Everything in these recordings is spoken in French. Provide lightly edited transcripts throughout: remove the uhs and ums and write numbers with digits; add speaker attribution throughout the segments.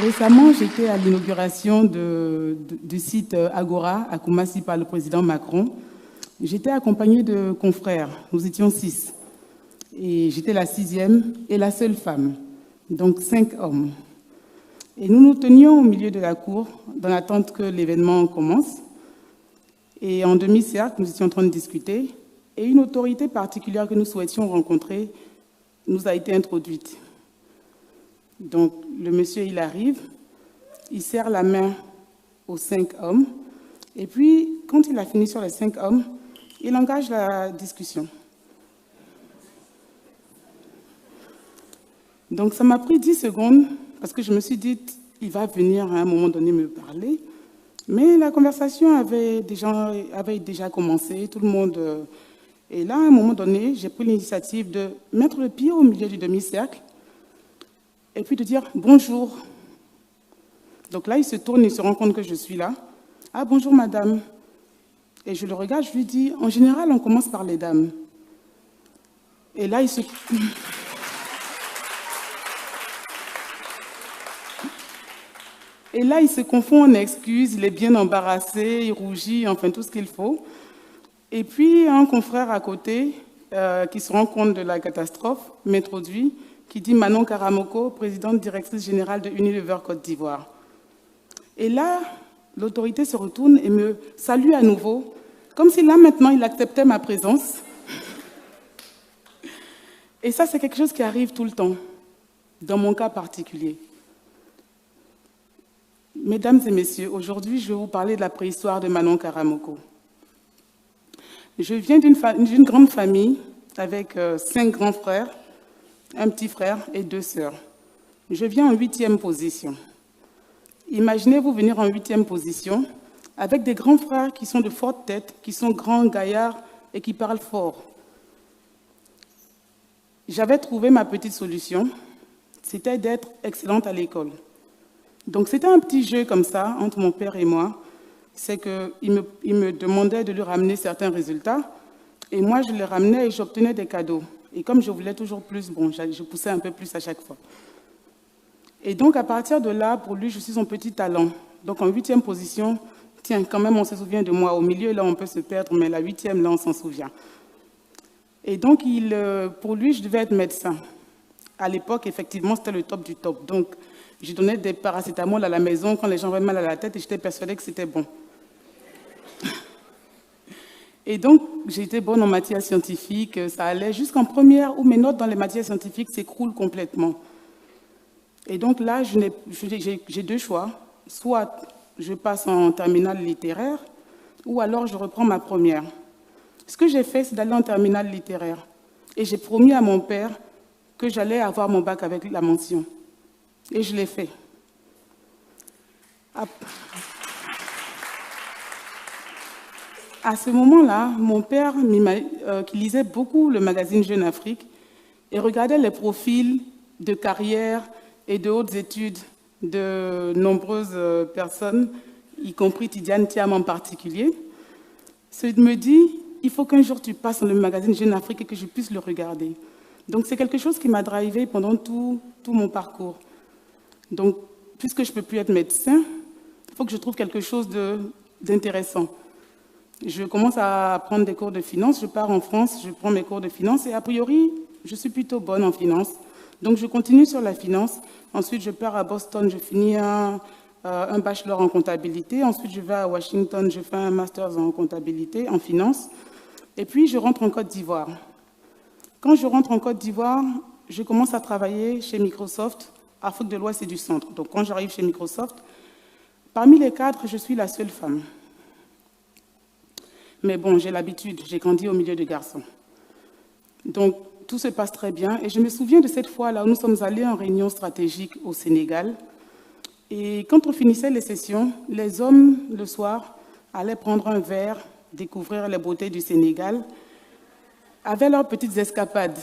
Speaker 1: Récemment, j'étais à l'inauguration du site Agora à Koumassi par le président Macron. J'étais accompagnée de confrères, nous étions 6. Et j'étais la 6e et la seule femme, donc 5 hommes. Et nous nous tenions au milieu de la cour, dans l'attente que l'événement commence. Et en demi-cercle, nous étions en train de discuter. Et une autorité particulière que nous souhaitions rencontrer nous a été introduite. Donc, le monsieur, il arrive, il serre la main aux 5 hommes. Et puis, quand il a fini sur les 5 hommes, il engage la discussion. Donc, ça m'a pris 10 secondes, parce que je me suis dit, il va venir à un moment donné me parler. Mais la conversation avait déjà commencé, tout le monde... Et là, à un moment donné, j'ai pris l'initiative de mettre le pied au milieu du demi-cercle et puis de dire « bonjour ». Donc là, il se tourne, il se rend compte que je suis là. « Ah, bonjour madame ». Et je le regarde, je lui dis « en général, on commence par les dames ». Et là, il se... Et là, il se confond en excuses, il est bien embarrassé, il rougit, enfin tout ce qu'il faut. Et puis, un confrère à côté, qui se rend compte de la catastrophe, m'introduit, qui dit Manon Karamoko, présidente directrice générale de Unilever Côte d'Ivoire. Et là, l'autorité se retourne et me salue à nouveau, comme si là, maintenant, il acceptait ma présence. Et ça, c'est quelque chose qui arrive tout le temps, dans mon cas particulier. Mesdames et messieurs, aujourd'hui, je vais vous parler de la préhistoire de Manon Karamoko. Je viens d'une grande famille avec 5 grands frères, un petit frère et 2 sœurs. Je viens en 8e position. Imaginez-vous venir en 8e position avec des grands frères qui sont de fortes têtes, qui sont grands, gaillards et qui parlent fort. J'avais trouvé ma petite solution, c'était d'être excellente à l'école. Donc c'était un petit jeu comme ça entre mon père et moi. C'est qu'il me demandait de lui ramener certains résultats, et moi je les ramenais et j'obtenais des cadeaux. Et comme je voulais toujours plus, bon, je poussais un peu plus à chaque fois. Et donc à partir de là, pour lui, je suis son petit talent. Donc en 8e position, tiens, quand même on se souvient de moi. Au milieu, là, on peut se perdre, mais la 8e, là, on s'en souvient. Et donc pour lui, je devais être médecin. À l'époque, effectivement, c'était le top du top. Donc je donnais des paracétamol à la maison quand les gens avaient mal à la tête et j'étais persuadée que c'était bon. Et donc, j'ai été bonne en matière scientifique, ça allait jusqu'en première où mes notes dans les matières scientifiques s'écroulent complètement. Et donc là, j'ai 2 choix. Soit je passe en terminale littéraire, ou alors je reprends ma première. Ce que j'ai fait, c'est d'aller en terminale littéraire. Et j'ai promis à mon père que j'allais avoir mon bac avec la mention. Et je l'ai fait. À ce moment-là, mon père, qui lisait beaucoup le magazine Jeune Afrique, et regardait les profils de carrière et de hautes études de nombreuses personnes, y compris Tidiane Thiam en particulier, me dit, il faut qu'un jour tu passes dans le magazine Jeune Afrique et que je puisse le regarder. Donc c'est quelque chose qui m'a drivé pendant tout mon parcours. Donc, puisque je ne peux plus être médecin, il faut que je trouve quelque chose d'intéressant. Je commence à prendre des cours de finance, je pars en France, je prends mes cours de finance et a priori, je suis plutôt bonne en finance. Donc je continue sur la finance, ensuite je pars à Boston, je finis un bachelor en comptabilité, ensuite je vais à Washington, je fais un master en comptabilité, en finance, et puis je rentre en Côte d'Ivoire. Quand je rentre en Côte d'Ivoire, je commence à travailler chez Microsoft, Afrique de l'Ouest et du Centre. Donc quand j'arrive chez Microsoft, parmi les cadres, je suis la seule femme. Mais bon, j'ai l'habitude, j'ai grandi au milieu de garçons. Donc, tout se passe très bien. Et je me souviens de cette fois-là où nous sommes allés en réunion stratégique au Sénégal. Et quand on finissait les sessions, les hommes, le soir, allaient prendre un verre, découvrir les beautés du Sénégal, avaient leurs petites escapades.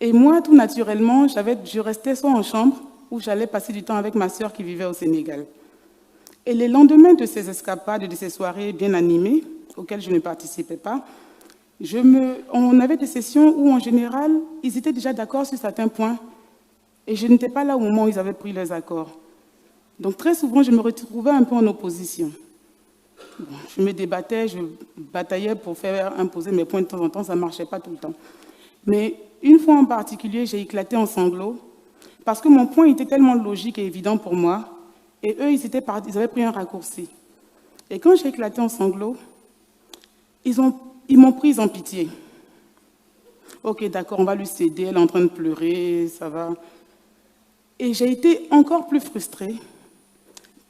Speaker 1: Et moi, tout naturellement, je restais soit en chambre, où j'allais passer du temps avec ma sœur qui vivait au Sénégal. Et les lendemains de ces escapades, de ces soirées bien animées, auxquelles je ne participais pas, on avait des sessions où, en général, ils étaient déjà d'accord sur certains points. Et je n'étais pas là au moment où ils avaient pris leurs accords. Donc très souvent, je me retrouvais un peu en opposition. Bon, je me débattais, je bataillais pour faire imposer mes points de temps en temps, ça ne marchait pas tout le temps. Mais une fois en particulier, j'ai éclaté en sanglots parce que mon point était tellement logique et évident pour moi, et eux, ils avaient pris un raccourci. Et quand j'ai éclaté en sanglots, ils m'ont prise en pitié. Ok, d'accord, on va lui céder, elle est en train de pleurer, ça va. Et j'ai été encore plus frustrée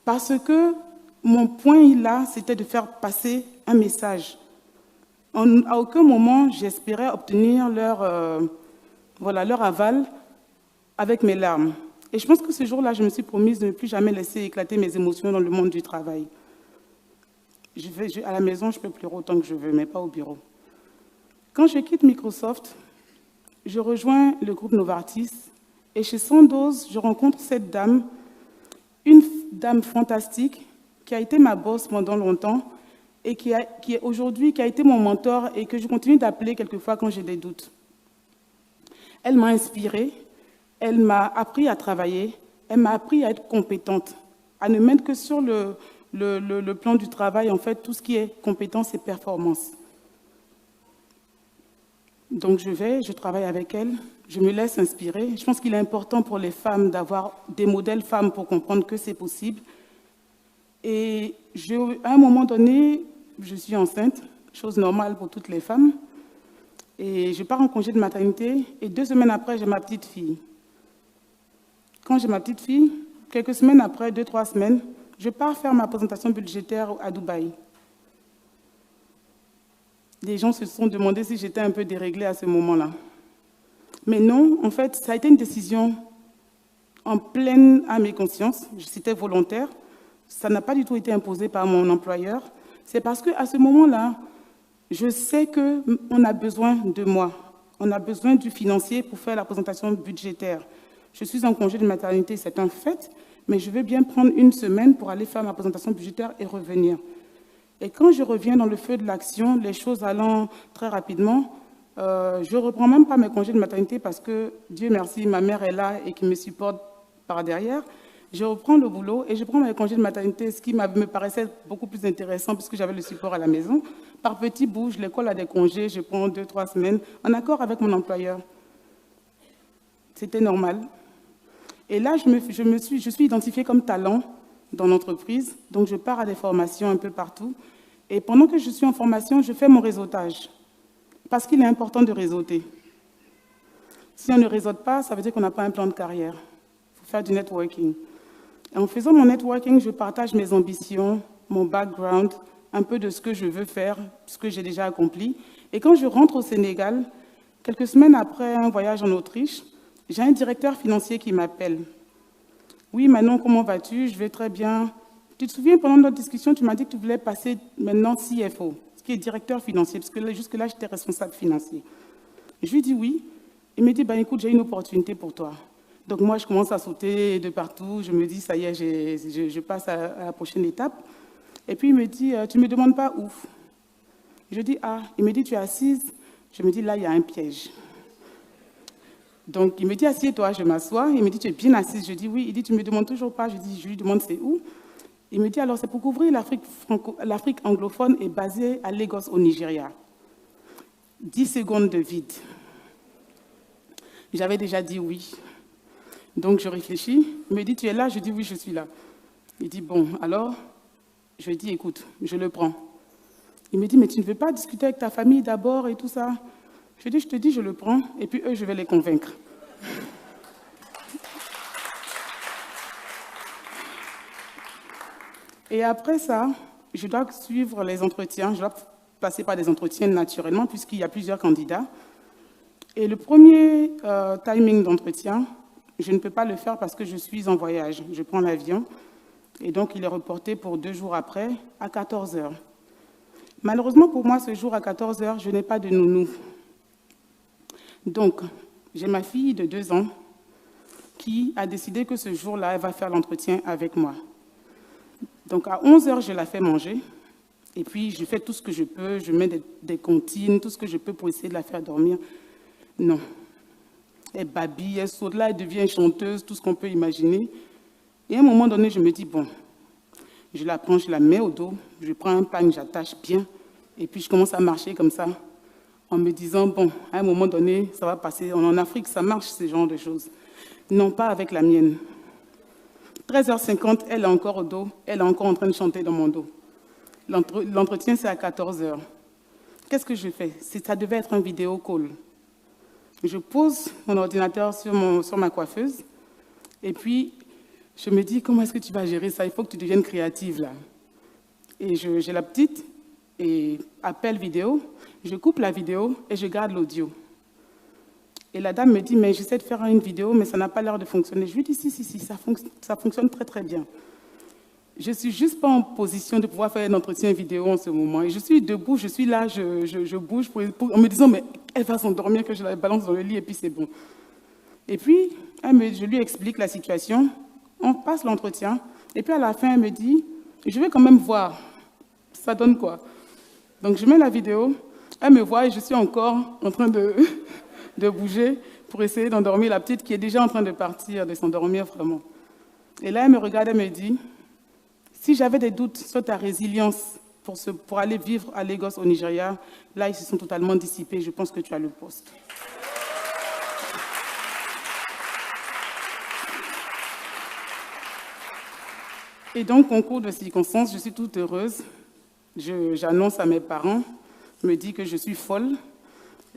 Speaker 1: parce que mon point là, c'était de faire passer un message. À aucun moment, j'espérais obtenir leur aval avec mes larmes. Et je pense que ce jour-là, je me suis promise de ne plus jamais laisser éclater mes émotions dans le monde du travail. À la maison, je peux pleurer autant que je veux, mais pas au bureau. Quand je quitte Microsoft, je rejoins le groupe Novartis et chez Sandoz, je rencontre cette dame, une dame fantastique qui a été ma boss pendant longtemps et qui est aujourd'hui, qui a été mon mentor et que je continue d'appeler quelquefois quand j'ai des doutes. Elle m'a inspirée, elle m'a appris à travailler, elle m'a appris à être compétente, à ne mettre que sur le plan du travail, en fait, tout ce qui est compétence et performance. Donc je travaille avec elle, je me laisse inspirer. Je pense qu'il est important pour les femmes d'avoir des modèles femmes pour comprendre que c'est possible. Et à un moment donné, je suis enceinte, chose normale pour toutes les femmes. Et je pars en congé de maternité et 2 semaines après, j'ai ma petite fille. Quand j'ai ma petite fille, quelques semaines après, 2-3 semaines, je pars faire ma présentation budgétaire à Dubaï. Les gens se sont demandé si j'étais un peu déréglée à ce moment-là. Mais non, en fait, ça a été une décision en pleine âme et conscience. C'était volontaire. Ça n'a pas du tout été imposé par mon employeur. C'est parce qu'à ce moment-là, je sais qu'on a besoin de moi. On a besoin du financier pour faire la présentation budgétaire. Je suis en congé de maternité, c'est un fait, mais je veux bien prendre 1 semaine pour aller faire ma présentation budgétaire et revenir. Et quand je reviens dans le feu de l'action, les choses allant très rapidement, je ne reprends même pas mes congés de maternité parce que, Dieu merci, ma mère est là et qui me supporte par derrière. Je reprends le boulot et je prends mes congés de maternité, ce qui me paraissait beaucoup plus intéressant puisque j'avais le support à la maison. Par petits bouts, je les colle à des congés, je prends 2-3 semaines, en accord avec mon employeur. C'était normal. Et là, je suis identifiée comme talent dans l'entreprise, donc je pars à des formations un peu partout. Et pendant que je suis en formation, je fais mon réseautage, parce qu'il est important de réseauter. Si on ne réseaute pas, ça veut dire qu'on n'a pas un plan de carrière. Il faut faire du networking. Et en faisant mon networking, je partage mes ambitions, mon background, un peu de ce que je veux faire, ce que j'ai déjà accompli. Et quand je rentre au Sénégal, quelques semaines après un voyage en Autriche, j'ai un directeur financier qui m'appelle. Oui, Manon, comment vas-tu? Je vais très bien. Tu te souviens, pendant notre discussion, tu m'as dit que tu voulais passer maintenant CFO, ce qui est directeur financier, parce que jusque-là, j'étais responsable financier. Je lui dis oui. Il me dit, ben, écoute, j'ai une opportunité pour toi. Donc moi, je commence à sauter de partout. Je me dis, ça y est, je passe à la prochaine étape. Et puis, il me dit, tu ne me demandes pas où? Je dis, ah. Il me dit, tu es assise? Je me dis, là, il y a un piège. Donc, il me dit, assieds-toi, je m'assois. Il me dit, tu es bien assise? Je dis, oui. Il dit, tu ne me demandes toujours pas? Je dis, je lui demande, c'est où? Il me dit, alors, c'est pour couvrir l'Afrique anglophone est basée à Lagos, au Nigeria. 10 secondes de vide. J'avais déjà dit oui. Donc, je réfléchis. Il me dit, tu es là? Je dis, oui, je suis là. Il dit, bon, alors, je lui dis, écoute, je le prends. Il me dit, mais tu ne veux pas discuter avec ta famille d'abord et tout ça? Je dis, je te dis, je le prends, et puis eux, je vais les convaincre. Et après ça, je dois suivre les entretiens, je dois passer par des entretiens naturellement, puisqu'il y a plusieurs candidats. Et le premier timing d'entretien, je ne peux pas le faire parce que je suis en voyage. Je prends l'avion, et donc il est reporté pour 2 jours après, à 14 h. Malheureusement pour moi, ce jour à 14 h, je n'ai pas de nounou. Donc, j'ai ma fille de 2 ans qui a décidé que ce jour-là, elle va faire l'entretien avec moi. Donc, à 11 h, je la fais manger. Et puis, je fais tout ce que je peux. Je mets des comptines, tout ce que je peux pour essayer de la faire dormir. Non. Elle babille, elle saute, là, elle devient chanteuse, tout ce qu'on peut imaginer. Et à un moment donné, je me dis, bon, je la prends, je la mets au dos, je prends un pagne, j'attache bien, et puis je commence à marcher comme ça, en me disant, bon, à un moment donné, ça va passer. En Afrique, ça marche, ce genre de choses. Non, pas avec la mienne. 13h50, elle est encore au dos, elle est encore en train de chanter dans mon dos. L'entretien, c'est à 14h. Qu'est-ce que je fais? Ça devait être un vidéo call. Je pose mon ordinateur sur ma coiffeuse, et puis je me dis, comment est-ce que tu vas gérer ça? Il faut que tu deviennes créative, là. Et j'ai la petite, et appel vidéo, je coupe la vidéo et je garde l'audio. Et la dame me dit, mais j'essaie de faire une vidéo, mais ça n'a pas l'air de fonctionner. Je lui dis, si, ça fonctionne très, très bien. Je ne suis juste pas en position de pouvoir faire un entretien vidéo en ce moment. Et je suis debout, je suis là, je bouge en me disant, mais elle va s'endormir, que je la balance dans le lit, et puis c'est bon. Et puis, je lui explique la situation, on passe l'entretien, et puis à la fin, elle me dit, je vais quand même voir, ça donne quoi? Donc je mets la vidéo, elle me voit et je suis encore en train de bouger pour essayer d'endormir la petite qui est déjà en train de partir, de s'endormir vraiment. Et là, elle me regarde et me dit, si j'avais des doutes sur ta résilience pour aller vivre à Lagos au Nigeria, là, ils se sont totalement dissipés. Je pense que tu as le poste. Et donc, concours de circonstances, je suis toute heureuse. J'annonce à mes parents, me dit que je suis folle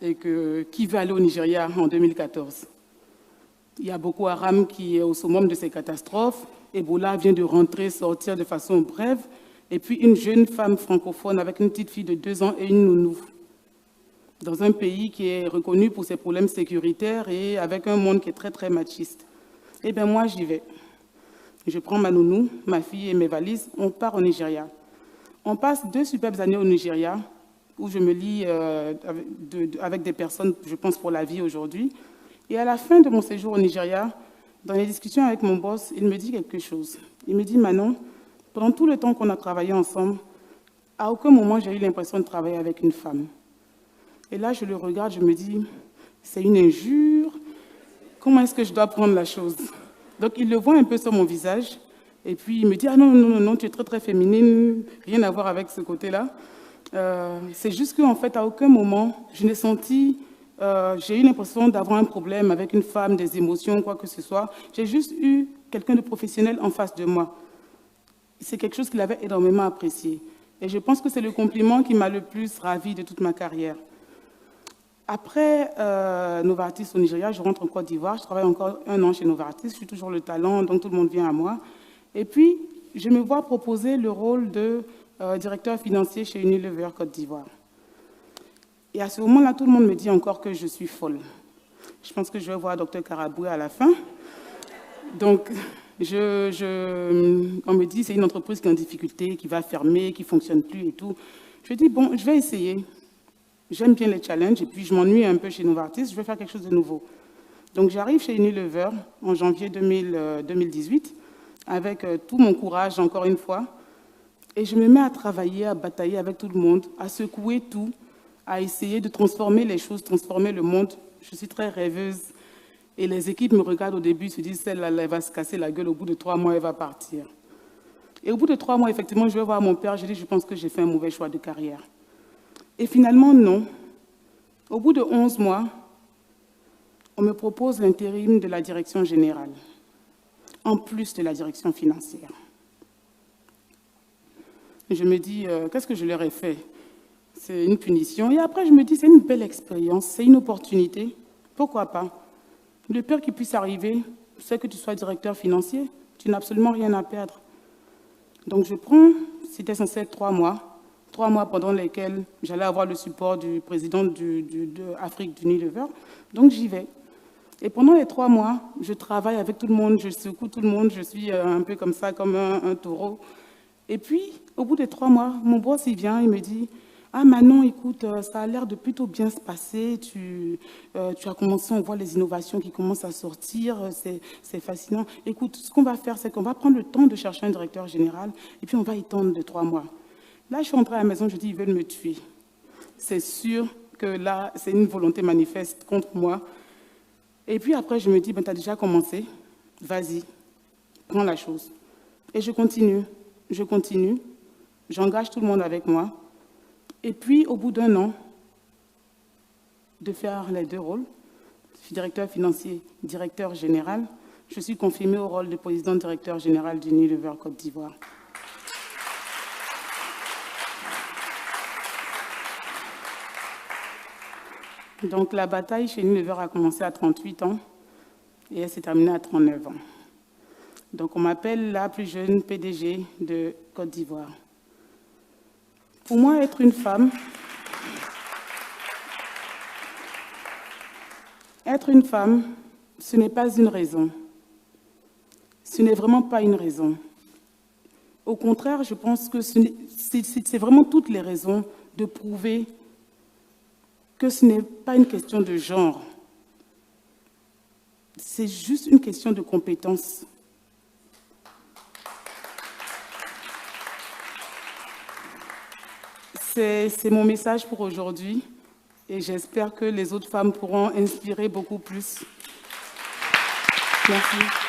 Speaker 1: et que qui veut aller au Nigeria en 2014. Il y a Boko Haram qui est au summum de ces catastrophes. Ebola vient de rentrer, sortir de façon brève. Et puis une jeune femme francophone avec une petite fille de 2 ans et une nounou. Dans un pays qui est reconnu pour ses problèmes sécuritaires et avec un monde qui est très, très machiste. Eh bien, moi, j'y vais. Je prends ma nounou, ma fille et mes valises. On part au Nigeria. On passe 2 superbes années au Nigeria, où je me lie avec des personnes, je pense, pour la vie aujourd'hui. Et à la fin de mon séjour au Nigeria, dans les discussions avec mon boss, il me dit quelque chose. Il me dit, Manon, pendant tout le temps qu'on a travaillé ensemble, à aucun moment j'ai eu l'impression de travailler avec une femme. Et là, je le regarde, je me dis, c'est une injure, comment est-ce que je dois prendre la chose? Donc, il le voit un peu sur mon visage, et puis il me dit, ah non, non, non, non, tu es très, très féminine, rien à voir avec ce côté-là. C'est juste qu'en fait, à aucun moment, je n'ai senti... j'ai eu l'impression d'avoir un problème avec une femme, des émotions, quoi que ce soit. J'ai juste eu quelqu'un de professionnel en face de moi. C'est quelque chose qu'il avait énormément apprécié. Et je pense que c'est le compliment qui m'a le plus ravie de toute ma carrière. Après Novartis au Nigeria, je rentre en Côte d'Ivoire. Je travaille encore 1 an chez Novartis. Je suis toujours le talent, donc tout le monde vient à moi. Et puis, je me vois proposer le rôle de directeur financier chez Unilever Côte d'Ivoire. Et à ce moment-là, tout le monde me dit encore que je suis folle. Je pense que je vais voir Dr Karaboué à la fin. Donc, on me dit c'est une entreprise qui est en difficulté, qui va fermer, qui ne fonctionne plus et tout. Je dis, bon, je vais essayer. J'aime bien les challenges et puis je m'ennuie un peu chez Novartis, je vais faire quelque chose de nouveau. Donc, j'arrive chez Unilever en janvier 2018 avec tout mon courage, encore une fois. Et je me mets à travailler, à batailler avec tout le monde, à secouer tout, à essayer de transformer les choses, transformer le monde. Je suis très rêveuse. Et les équipes me regardent au début, se disent, celle-là, elle va se casser la gueule, au bout de 3 mois, elle va partir. Et au bout de 3 mois, effectivement, je vais voir mon père, je dis, je pense que j'ai fait un mauvais choix de carrière. Et finalement, non. Au bout de 11 mois, on me propose l'intérim de la direction générale, en plus de la direction financière. Et je me dis, qu'est-ce que je leur ai fait? C'est une punition. Et après, je me dis, c'est une belle expérience, c'est une opportunité. Pourquoi pas? Le pire qui puisse arriver, c'est que tu sois directeur financier. Tu n'as absolument rien à perdre. Donc, je prends, c'était censé être 3 mois. 3 mois pendant lesquels j'allais avoir le support du président d'Afrique d'Unilever. Donc, j'y vais. Et pendant les 3 mois, je travaille avec tout le monde, je secoue tout le monde, je suis un peu comme ça, comme un taureau. Et puis, au bout de 3 mois, mon boss, il vient, il me dit, ah Manon, écoute, ça a l'air de plutôt bien se passer, tu as commencé, on voit les innovations qui commencent à sortir, c'est fascinant. Écoute, ce qu'on va faire, c'est qu'on va prendre le temps de chercher un directeur général et puis on va y tendre de 3 mois. Là, je suis rentrée à la maison, je dis, ils veulent me tuer. C'est sûr que là, c'est une volonté manifeste contre moi. Et puis après, je me dis, ben, tu as déjà commencé, vas-y, prends la chose. Et je continue, j'engage tout le monde avec moi. Et puis, au bout d'un an de faire les deux rôles, directeur financier, directeur général, je suis confirmée au rôle de président-directeur général d'Unilever Côte d'Ivoire. Donc la bataille chez Unilever a commencé à 38 ans et elle s'est terminée à 39 ans. Donc on m'appelle la plus jeune PDG de Côte d'Ivoire. Pour moi, être une femme, ce n'est pas une raison. Ce n'est vraiment pas une raison. Au contraire, je pense que c'est vraiment toutes les raisons de prouver que ce n'est pas une question de genre. C'est juste une question de compétence. C'est mon message pour aujourd'hui et j'espère que les autres femmes pourront inspirer beaucoup plus. Merci.